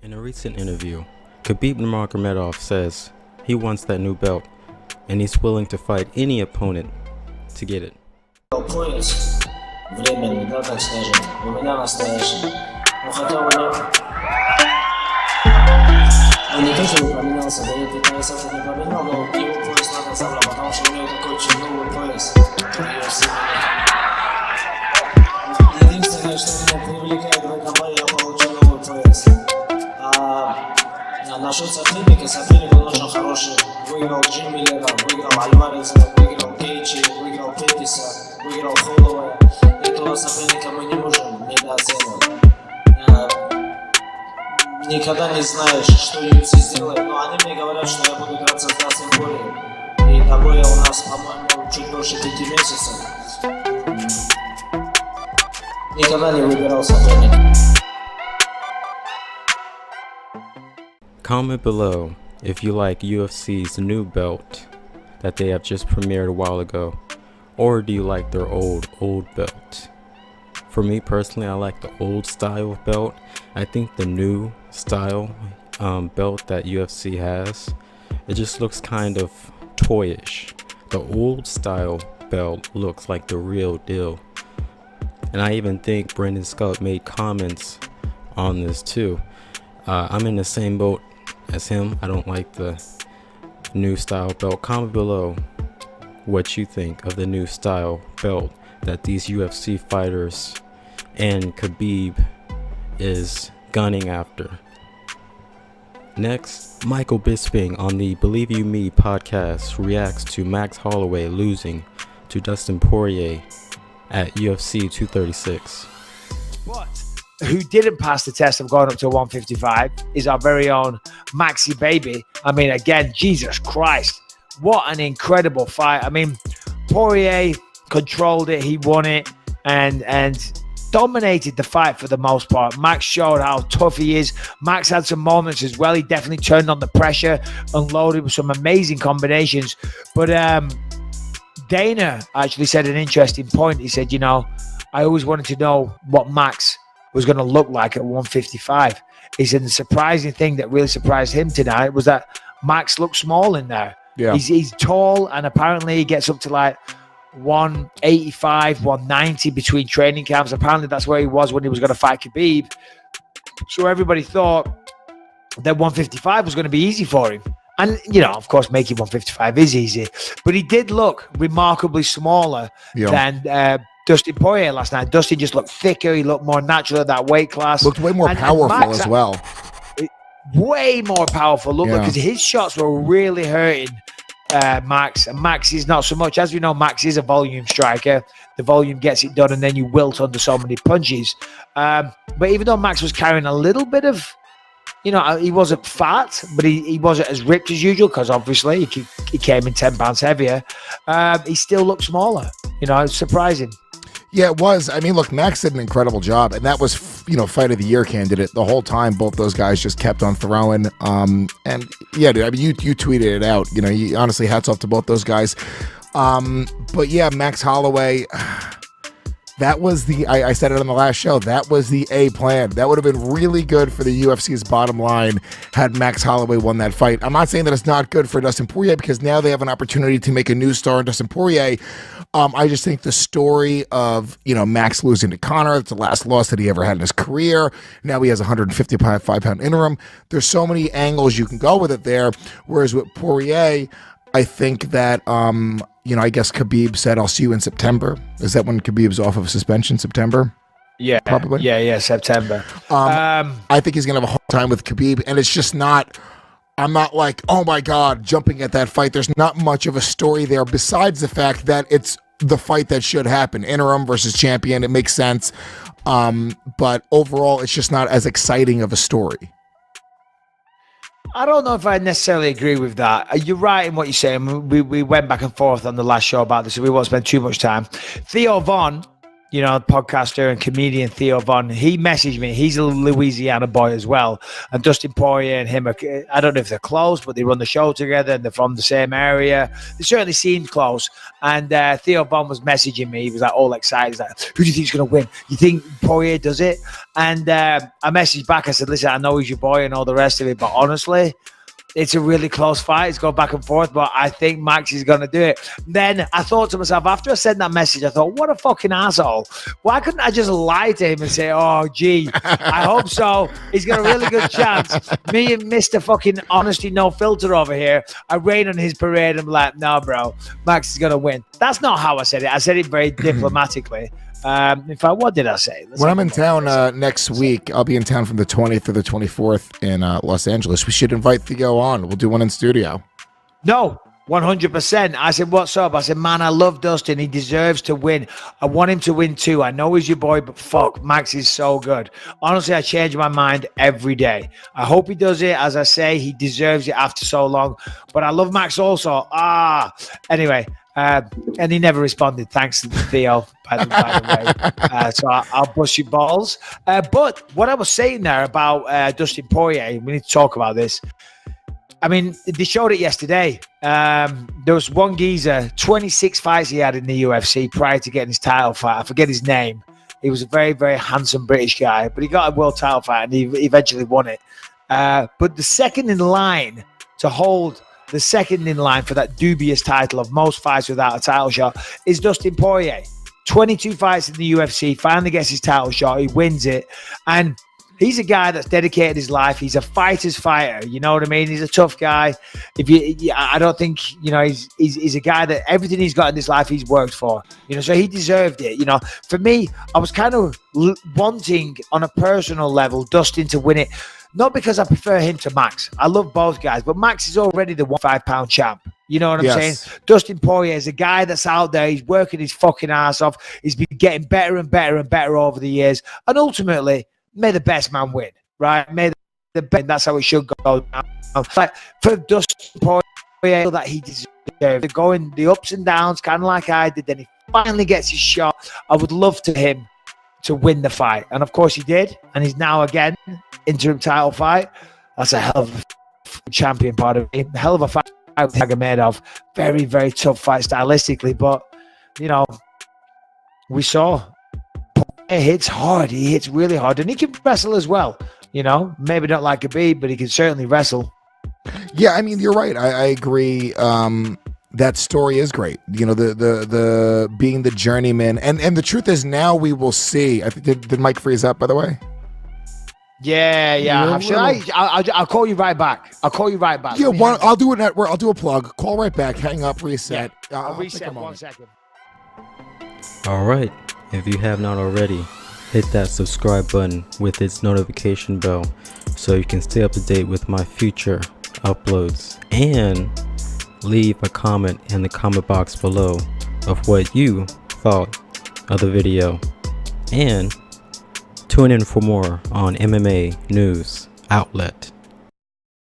In a recent interview, Khabib Nurmagomedov says he wants that new belt and he's willing to fight any opponent to get it. Пояс временный, да, так скажем, у меня настоящий. Но хотя он не то, чтобы поменялся, да я пояса не поменял, но его пояс надо забрать, потому что у него такой очень новый пояс. UFC. Единственное, что меня привлекает в этом бою, я получил новый пояс. А насчет соперника, соперник он очень хороший. Выиграл Джим Миллера, выиграл Альвареза, выиграл Кейчи, выиграл Петтиса, выиграл Холловая. Этого соперника мы не можем недооценивать. Никогда не знаешь, что UFC сделает, но они мне говорят, что я буду драться с Dustin поirier. И такое у нас, по-моему, чуть больше 5 месяцев. Никогда не выбирал соперника. Comment below if you like UFC's new belt that they have just premiered a while ago, or do you like their old belt? For me personally, I like the old style belt. I think the new style belt that UFC has, it just looks kind of toyish. The old style belt looks like the real deal. And I even think Brendan Scott made comments on this too. I'm in the same boat as him. I don't like the new style belt. Comment below what you think of the new style belt that these UFC fighters and Khabib is gunning after. Next, Michael Bisping on the Believe You Me podcast reacts to Max Holloway losing to Dustin Poirier at UFC 236. But who didn't pass the test of going up to 155 is our very own Maxi Baby. I mean, again, Jesus Christ, what an incredible fight. I mean, Poirier controlled it, he won it, and dominated the fight for the most part. Max showed how tough he is. Max had some moments as well. He definitely turned on the pressure, unloaded with some amazing combinations. But Dana actually said an interesting point. He said, you know, I always wanted to know what Max was going to look like at 155. He said the surprising thing that really surprised him tonight was that Max looked small in there. Yeah. He's tall, and apparently he gets up to like 185, 190 between training camps. Apparently that's where he was when he was going to fight Khabib. So everybody thought that 155 was going to be easy for him. And, you know, of course, making 155 is easy. But he did look remarkably smaller than Dustin Poirier last night. Dustin just looked thicker. He looked more natural at that weight class. Looked way more powerful Max, as well. Way more powerful. Look, because his shots were really hurting Max. And Max is not so much. As we know, Max is a volume striker. The volume gets it done, and then you wilt under so many punches. But even though Max was carrying a little bit of, you know, he wasn't fat, but he wasn't as ripped as usual because obviously he came in 10 pounds heavier. He still looked smaller. You know, it's surprising. Yeah, it was. I mean, look, Max did an incredible job, and that was, you know, fight of the year candidate the whole time. Both those guys just kept on throwing. And yeah, dude, I mean, you tweeted it out. You know, honestly, hats off to both those guys. But yeah, Max Holloway, that was I said it on the last show, that was the A plan. That would have been really good for the UFC's bottom line had Max Holloway won that fight. I'm not saying that it's not good for Dustin Poirier because now they have an opportunity to make a new star in Dustin Poirier. I just think the story of, you know, Max losing to Conor, it's the last loss that he ever had in his career. Now he has a 155-pound interim. There's so many angles you can go with it there. Whereas with Poirier, I think that, you know, I guess Khabib said, I'll see you in September. Is that when Khabib's off of suspension, September? Yeah. Probably. Yeah, September. I think he's going to have a hard time with Khabib, and it's just not, I'm not like, oh my God, jumping at that fight. There's not much of a story there besides the fact that it's the fight that should happen. Interim versus champion, it makes sense. But overall, it's just not as exciting of a story. I don't know if I necessarily agree with that. You're right in what you're saying. We went back and forth on the last show about this, so we won't spend too much time. Theo Von you know, podcaster and comedian Theo Von, he messaged me. He's a Louisiana boy as well. And Dustin Poirier and him, I don't know if they're close, but they run the show together and they're from the same area. They certainly seemed close. And Theo Von was messaging me. He was like all excited. He's like, who do you think is going to win? You think Poirier does it? And I messaged back. I said, listen, I know he's your boy and all the rest of it, but honestly, it's a really close fight. It's going back and forth, but I think Max is going to do it. Then I thought to myself, after I sent that message, I thought, what a fucking asshole. Why couldn't I just lie to him and say, oh, gee, I hope so. He's got a really good chance. Me and Mr. fucking honesty, no filter over here. I rain on his parade and be like, no, bro, Max is going to win. That's not how I said it. I said it very diplomatically. In fact, what did I say? When I'm in town next week, I'll be in town from the 20th to the 24th in Los Angeles. We should invite Theo on. We'll do one in studio. No, 100%. I said, what's up? I said, man, I love Dustin. He deserves to win. I want him to win too. I know he's your boy, but fuck, Max is so good. Honestly, I change my mind every day. I hope he does it. As I say, he deserves it after so long. But I love Max also. Anyway. And he never responded. Thanks to Theo, by the way. So I'll bust your balls. But what I was saying there about Dustin Poirier, we need to talk about this. I mean, they showed it yesterday. There was one geezer, 26 fights he had in the UFC prior to getting his title fight. I forget his name. He was a very, very handsome British guy, but he got a world title fight and he eventually won it. But the second in line to hold the second in line for that dubious title of most fights without a title shot is Dustin Poirier. 22 fights in the UFC, finally gets his title shot, he wins it, and he's a guy that's dedicated his life. He's a fighter's fighter, you know what I mean? He's a tough guy. I don't think, you know, he's a guy that everything he's got in his life he's worked for, you know, so he deserved it. You know, for me, I was kind of wanting on a personal level Dustin to win it. Not because I prefer him to Max. I love both guys, but Max is already the 105-pound champ. You know what I'm saying? Dustin Poirier is a guy that's out there. He's working his fucking ass off. He's been getting better and better and better over the years. And ultimately, may the best man win, right? May the best. That's how it should go. Like for Dustin Poirier, that he deserves to go in the ups and downs, kind of like I did. Then he finally gets his shot. I would love to him to win the fight, and of course he did. And he's now again interim title fight. That's a hell of a champion part of it. Hell of a fight with Nurmagomedov. Very, very tough fight stylistically, but you know, we saw he hits hard. He hits really hard, and he can wrestle as well. You know, maybe not like Khabib, but he can certainly wrestle. Yeah, I mean, you're right. I agree. That story is great. You know, the being the journeyman, and the truth is now we will see. I think did Mike freeze up, by the way? Yeah. I'll call you right back. Yeah, I'll do it. I'll do a plug. Call right back. Hang up. Reset. Yeah, I'll reset 1 second. All right. If you have not already, hit that subscribe button with its notification bell so you can stay up to date with my future uploads, and leave a comment in the comment box below of what you thought of the video, and tune in for more on MMA News Outlet.